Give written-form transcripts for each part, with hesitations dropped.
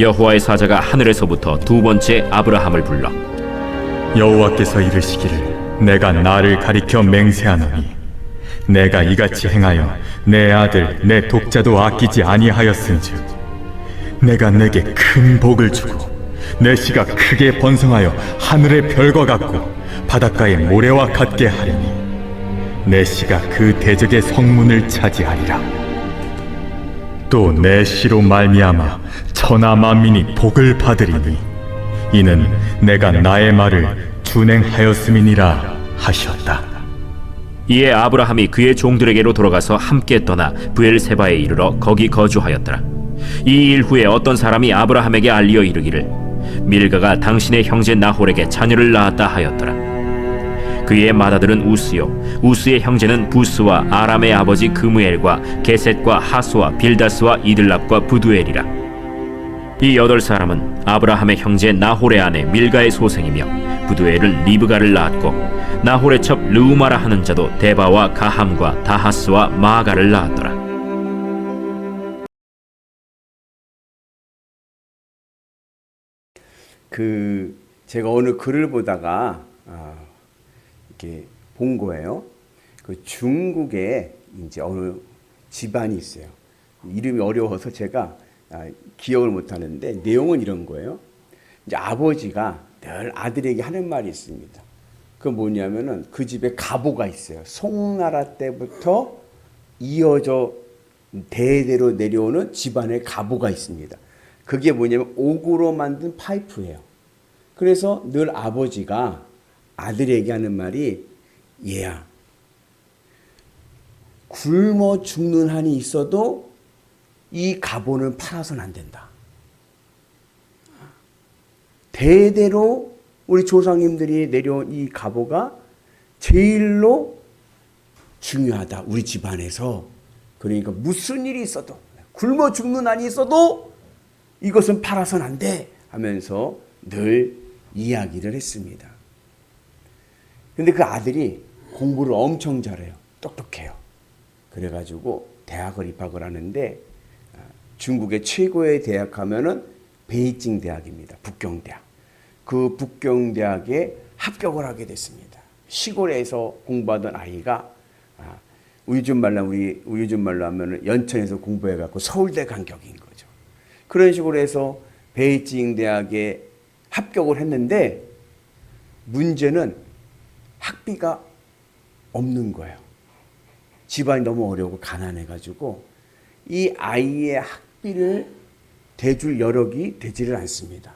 여호와의 사자가 하늘에서부터 두 번째 아브라함을 불러 여호와께서 이르시기를 내가 나를 가리켜 맹세하노니 내가 이같이 행하여 내 아들 내 독자도 아끼지 아니하였은즉 내가 내게 큰 복을 주고 내 씨가 크게 번성하여 하늘의 별과 같고 바닷가의 모래와 같게 하리니 내 씨가 그 대적의 성문을 차지하리라. 또 내 씨로 말미암아 천하 만민이 복을 받으리니 이는 내가 나의 말을 준행하였음이니라 하셨다. 이에 아브라함이 그의 종들에게로 돌아가서 함께 떠나 브엘세바에 이르러 거기 거주하였더라. 이 일 후에 어떤 사람이 아브라함에게 알리어 이르기를 밀가가 당신의 형제 나홀에게 자녀를 낳았다 하였더라. 그의 맏아들은 우스요 우스의 형제는 부스와 아람의 아버지 그무엘과 게셋과 하수와 빌다스와 이들랍과 부두엘이라. 이 8사람은 아브라함의 형제 나홀의 아내 밀가의 소생이며 부두엘은 리브가를 낳았고 나홀의 첩 르우마라 하는 자도 데바와 가함과 다하스와 마아가를 낳았더라. 제가 어느 글을 보다가 이렇게 본 거예요. 그 중국에 이제 어느 집안이 있어요. 이름이 어려워서 제가 기억을 못 하는데 내용은 이런 거예요. 이제 아버지가 늘 아들에게 하는 말이 있습니다. 그 뭐냐면은 그 집에 가보가 있어요. 송나라 때부터 이어져 대대로 내려오는 집안의 가보가 있습니다. 그게 뭐냐면 옥으로 만든 파이프예요. 그래서 늘 아버지가 아들에게 하는 말이 얘야 굶어 죽는 한이 있어도 이 가보는 팔아서는 안 된다. 대대로 우리 조상님들이 내려온 이 가보가 제일로 중요하다. 우리 집안에서. 그러니까 무슨 일이 있어도 굶어 죽는 한이 있어도 이것은 팔아서는 안 돼 하면서 늘 이야기를 했습니다. 근데 그 아들이 공부를 엄청 잘해요. 똑똑해요. 그래가지고 대학을 입학을 하는데 중국의 최고의 대학 하면은 베이징 대학입니다. 북경대학. 그 북경대학에 합격을 하게 됐습니다. 시골에서 공부하던 아이가 요즘 말로 하면은 연천에서 공부해갖고 서울대 간격인 거죠. 그런 식으로 해서 베이징 대학에 합격을 했는데 문제는 학비가 없는 거예요. 집안이 너무 어려우고 가난해가지고 이 아이의 학비를 대줄 여력이 되지를 않습니다.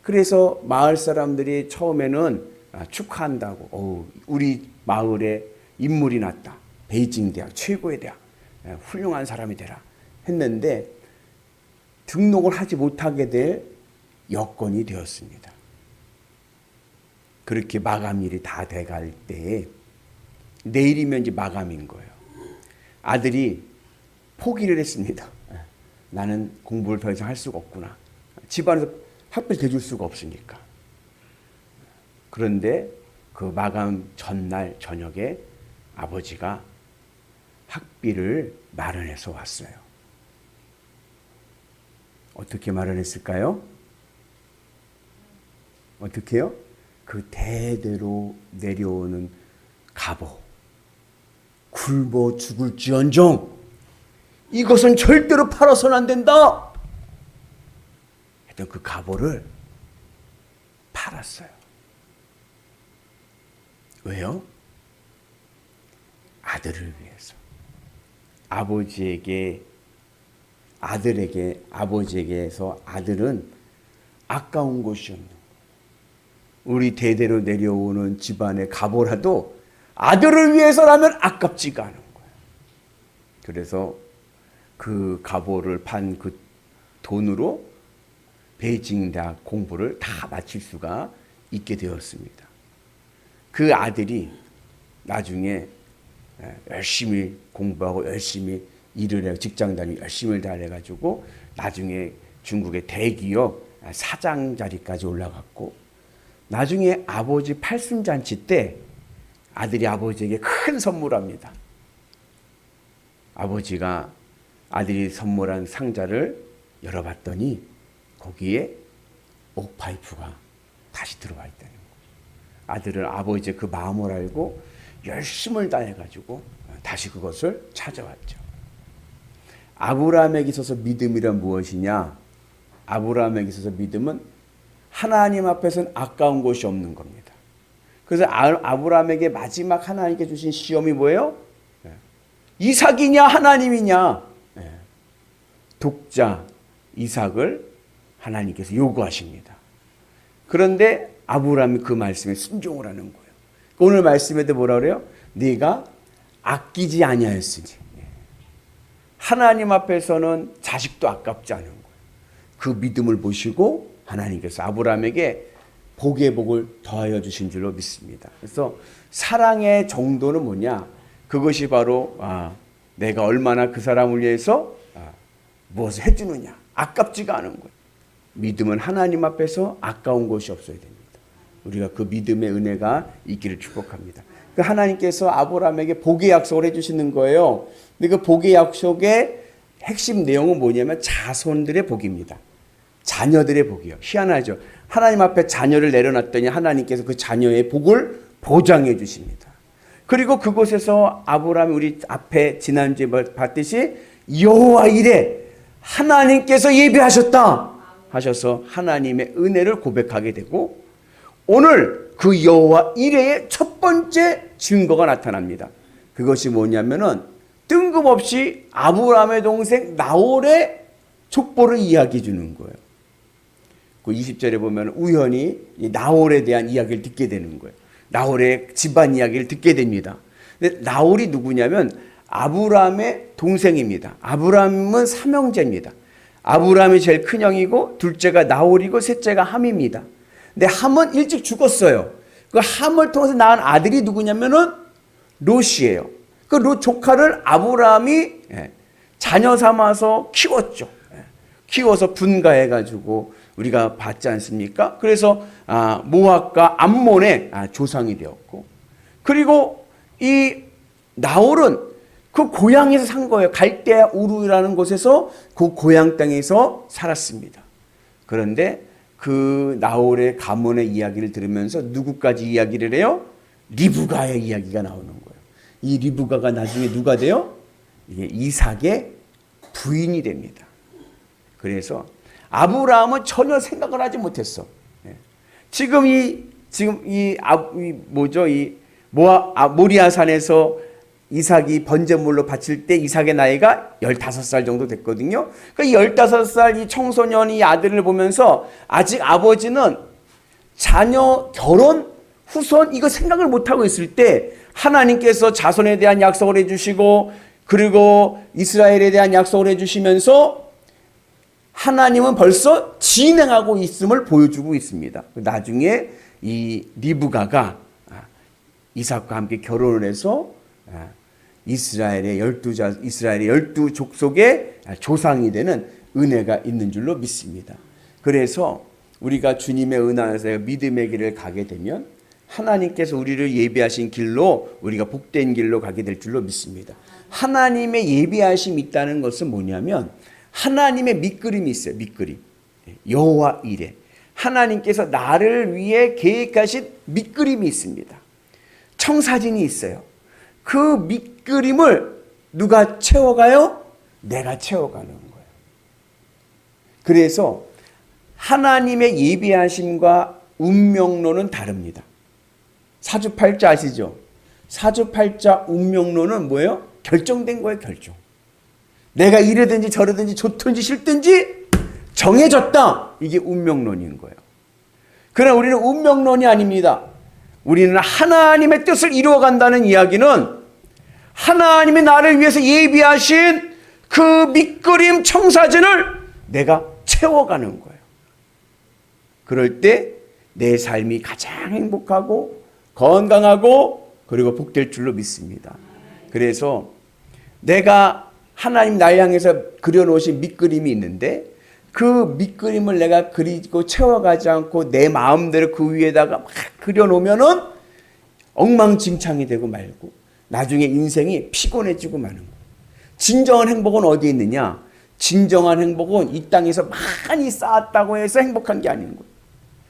그래서 마을 사람들이 처음에는 축하한다고 우리 마을에 인물이 났다. 베이징 대학 최고의 대학 훌륭한 사람이 되라 했는데 등록을 하지 못하게 될 여건이 되었습니다. 그렇게 마감일이 다 돼갈 때에 내일이면 이제 마감인 거예요. 아들이 포기를 했습니다. 나는 공부를 더 이상 할 수가 없구나. 집안에서 학비를 대줄 수가 없으니까. 그런데 그 마감 전날 저녁에 아버지가 학비를 마련해서 왔어요. 어떻게 마련했을까요? 어떻게요? 그 대대로 내려오는 가보. 굶어 죽을지언정 이것은 절대로 팔아서는 안 된다. 했던 그 가보를 팔았어요. 왜요? 아들을 위해서. 아버지에게서 아들은 아까운 것이 없는 거예요. 우리 대대로 내려오는 집안의 가보라도 아들을 위해서라면 아깝지가 않은 거예요. 그래서 그 가보를 판 그 돈으로 베이징 대학 공부를 다 마칠 수가 있게 되었습니다. 그 아들이 나중에 열심히 공부하고 열심히 일을 해 직장 다니고 열심히 다 해가지고 나중에 중국의 대기업 사장 자리까지 올라갔고 나중에 아버지 팔순잔치 때 아들이 아버지에게 큰 선물합니다. 아버지가 아들이 선물한 상자를 열어봤더니 거기에 옥파이프가 다시 들어와 있다는 거예요. 아들은 아버지의 그 마음을 알고 열심을 다해가지고 다시 그것을 찾아왔죠. 아브라함에게 있어서 믿음이란 무엇이냐? 아브라함에게 있어서 믿음은 하나님 앞에서는 아까운 것이 없는 겁니다. 그래서 아브라함에게 마지막 하나님께 주신 시험이 뭐예요? 이삭이냐 하나님이냐? 독자 이삭을 하나님께서 요구하십니다. 그런데 아브라함이 그 말씀에 순종을 하는 거예요. 오늘 말씀에도 뭐라 그래요? 네가 아끼지 아니하였으니. 하나님 앞에서는 자식도 아깝지 않은 거예요. 그 믿음을 보시고 하나님께서 아브라함에게 복의 복을 더하여 주신 줄로 믿습니다. 그래서 사랑의 정도는 뭐냐? 그것이 바로 내가 얼마나 그 사람을 위해서 무엇을 해주느냐. 아깝지가 않은 거예요. 믿음은 하나님 앞에서 아까운 것이 없어야 됩니다. 우리가 그 믿음의 은혜가 있기를 축복합니다. 그 하나님께서 아브라함에게 복의 약속을 해주시는 거예요. 근데 그 복의 약속의 핵심 내용은 뭐냐면 자손들의 복입니다. 자녀들의 복이요. 희한하죠. 하나님 앞에 자녀를 내려놨더니 하나님께서 그 자녀의 복을 보장해 주십니다. 그리고 그곳에서 아브라함이 우리 앞에 지난주에 봤듯이 여호와 이레 하나님께서 예비하셨다 하셔서 하나님의 은혜를 고백하게 되고 오늘 그 여호와 이레의 첫 번째 증거가 나타납니다. 그것이 뭐냐면은 뜬금없이 아브라함의 동생 나홀의 족보를 이야기해 주는 거예요. 그 20절에 보면 우연히 나홀에 대한 이야기를 듣게 되는 거예요. 나홀의 집안 이야기를 듣게 됩니다. 근데 나홀이 누구냐면 아브라함의 동생입니다. 아브라함은 삼형제입니다. 아브라함이 제일 큰 형이고 둘째가 나홀이고 셋째가 함입니다. 근데 함은 일찍 죽었어요. 그 함을 통해서 낳은 아들이 누구냐면은 롯이에요. 그 롯 조카를 아브라함이 자녀 삼아서 키웠죠. 키워서 분가해가지고 우리가 봤지 않습니까? 그래서 모압과 암몬의 조상이 되었고, 그리고 이 나홀은 그 고향에서 산 거예요. 갈대아 우르라는 곳에서 그 고향 땅에서 살았습니다. 그런데 그 나홀의 가문의 이야기를 들으면서 누구까지 이야기를 해요? 리브가의 이야기가 나오는 거예요. 이 리브가가 나중에 누가 돼요? 이게 이삭의 부인이 됩니다. 그래서 아브라함은 전혀 생각을 하지 못했어. 지금 모리아산에서 이삭이 번제물로 바칠 때 이삭의 나이가 15살 정도 됐거든요. 그 15살 이 청소년이 아들을 보면서 아직 아버지는 자녀 결혼 후손 이거 생각을 못하고 있을 때 하나님께서 자손에 대한 약속을 해주시고 그리고 이스라엘에 대한 약속을 해주시면서 하나님은 벌써 진행하고 있음을 보여주고 있습니다. 나중에 이 리브가가 이삭과 함께 결혼을 해서 이스라엘의 12 족속의 조상이 되는 은혜가 있는 줄로 믿습니다. 그래서 우리가 주님의 은혜 안에서 믿음의 길을 가게 되면 하나님께서 우리를 예비하신 길로 우리가 복된 길로 가게 될 줄로 믿습니다. 하나님의 예비하심이 있다는 것은 뭐냐면 하나님의 밑그림이 있어요. 밑그림. 여호와 이레. 하나님께서 나를 위해 계획하신 밑그림이 있습니다. 청사진이 있어요. 그 밑그림을 누가 채워가요? 내가 채워가는 거예요. 그래서 하나님의 예비하심과 운명론은 다릅니다. 사주팔자 아시죠? 사주팔자 운명론은 뭐예요? 결정된 거예요. 결정. 내가 이러든지 저러든지 좋든지 싫든지 정해졌다. 이게 운명론인 거예요. 그러나 우리는 운명론이 아닙니다. 우리는 하나님의 뜻을 이루어간다는 이야기는 하나님이 나를 위해서 예비하신 그 밑그림 청사진을 내가 채워가는 거예요. 그럴 때 내 삶이 가장 행복하고 건강하고 그리고 복될 줄로 믿습니다. 그래서 내가 하나님 나를 향해서 그려놓으신 밑그림이 있는데 그 밑그림을 내가 그리고 채워가지 않고 내 마음대로 그 위에다가 막 그려놓으면은 엉망진창이 되고 말고 나중에 인생이 피곤해지고 마는 거예요. 진정한 행복은 어디에 있느냐? 진정한 행복은 이 땅에서 많이 쌓았다고 해서 행복한 게 아닌 거예요.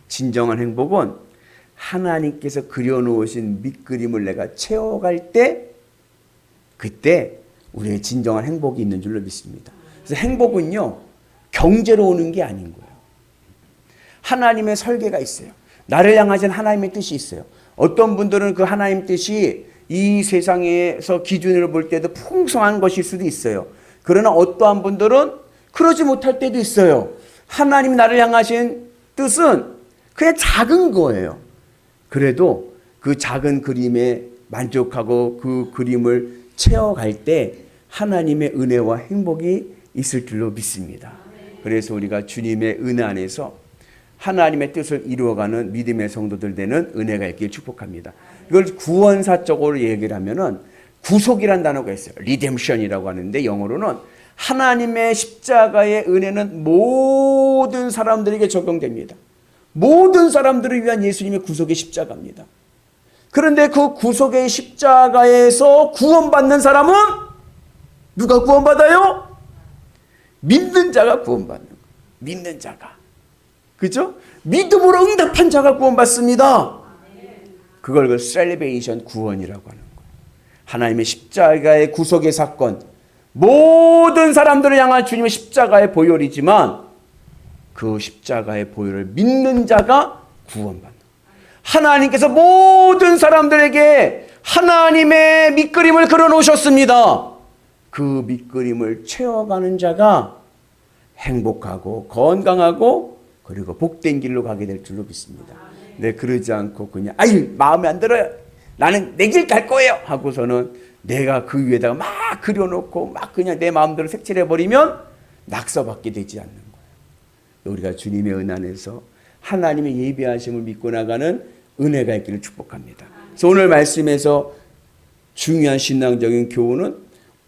진정한 행복은 하나님께서 그려놓으신 밑그림을 내가 채워갈 때, 그때 우리의 진정한 행복이 있는 줄로 믿습니다. 그래서 행복은요, 경제로 오는 게 아닌 거예요. 하나님의 설계가 있어요. 나를 향하신 하나님의 뜻이 있어요. 어떤 분들은 그 하나님 뜻이 이 세상에서 기준으로 볼 때도 풍성한 것일 수도 있어요. 그러나 어떠한 분들은 그러지 못할 때도 있어요. 하나님이 나를 향하신 뜻은 그냥 작은 거예요. 그래도 그 작은 그림에 만족하고 그 그림을 채워갈 때 하나님의 은혜와 행복이 있을 줄로 믿습니다. 그래서 우리가 주님의 은혜 안에서 하나님의 뜻을 이루어가는 믿음의 성도들 되는 은혜가 있길 축복합니다. 이걸 구원사적으로 얘기를 하면은 구속이란 단어가 있어요. 리뎀션이라고 하는데 영어로는 하나님의 십자가의 은혜는 모든 사람들에게 적용됩니다. 모든 사람들을 위한 예수님의 구속의 십자가입니다. 그런데 그 구속의 십자가에서 구원받는 사람은 누가 구원받아요? 믿는 자가 구원받는 거예요. 믿는 자가. 그죠? 믿음으로 응답한 자가 구원받습니다. 그걸 그 셀리베이션 구원이라고 하는 거예요. 하나님의 십자가의 구속의 사건, 모든 사람들을 향한 주님의 십자가의 보혈이지만 그 십자가의 보혈을 믿는 자가 구원받는 거예요. 하나님께서 모든 사람들에게 하나님의 밑그림을 그려놓으셨습니다. 그 밑그림을 채워가는 자가 행복하고 건강하고 그리고 복된 길로 가게 될 줄로 믿습니다. 네, 그러지 않고 그냥 아유 마음에 안 들어요. 나는 내 길 갈 거예요. 하고서는 내가 그 위에다가 막 그려놓고 막 그냥 내 마음대로 색칠해버리면 낙서받게 되지 않는 거예요. 우리가 주님의 은혜 안에서 하나님의 예비하심을 믿고 나가는 은혜가 있기를 축복합니다. 그래서 오늘 말씀에서 중요한 신앙적인 교훈은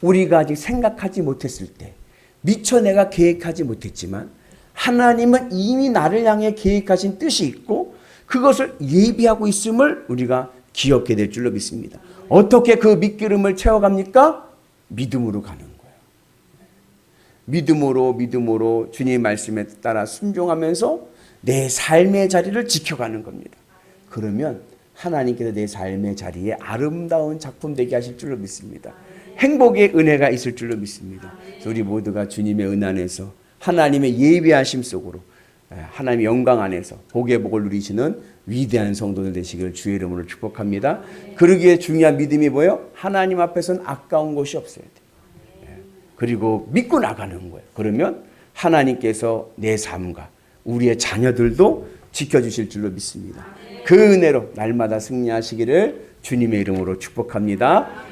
우리가 아직 생각하지 못했을 때 미처 내가 계획하지 못했지만 하나님은 이미 나를 향해 계획하신 뜻이 있고 그것을 예비하고 있음을 우리가 기억해야 될 줄로 믿습니다. 어떻게 그 밑기름을 채워갑니까? 믿음으로 가는 거예요. 믿음으로 주님의 말씀에 따라 순종하면서 내 삶의 자리를 지켜가는 겁니다. 그러면 하나님께서 내 삶의 자리에 아름다운 작품 되게 하실 줄로 믿습니다. 행복의 은혜가 있을 줄로 믿습니다. 그래서 우리 모두가 주님의 은혜 안에서 하나님의 예비하심 속으로 하나님의 영광 안에서 복의 복을 누리시는 위대한 성도들 되시기를 주의 이름으로 축복합니다. 그러기에 중요한 믿음이 뭐예요? 하나님 앞에서는 아까운 것이 없어야 돼요. 그리고 믿고 나가는 거예요. 그러면 하나님께서 내 삶과 우리의 자녀들도 지켜주실 줄로 믿습니다. 그 은혜로 날마다 승리하시기를 주님의 이름으로 축복합니다.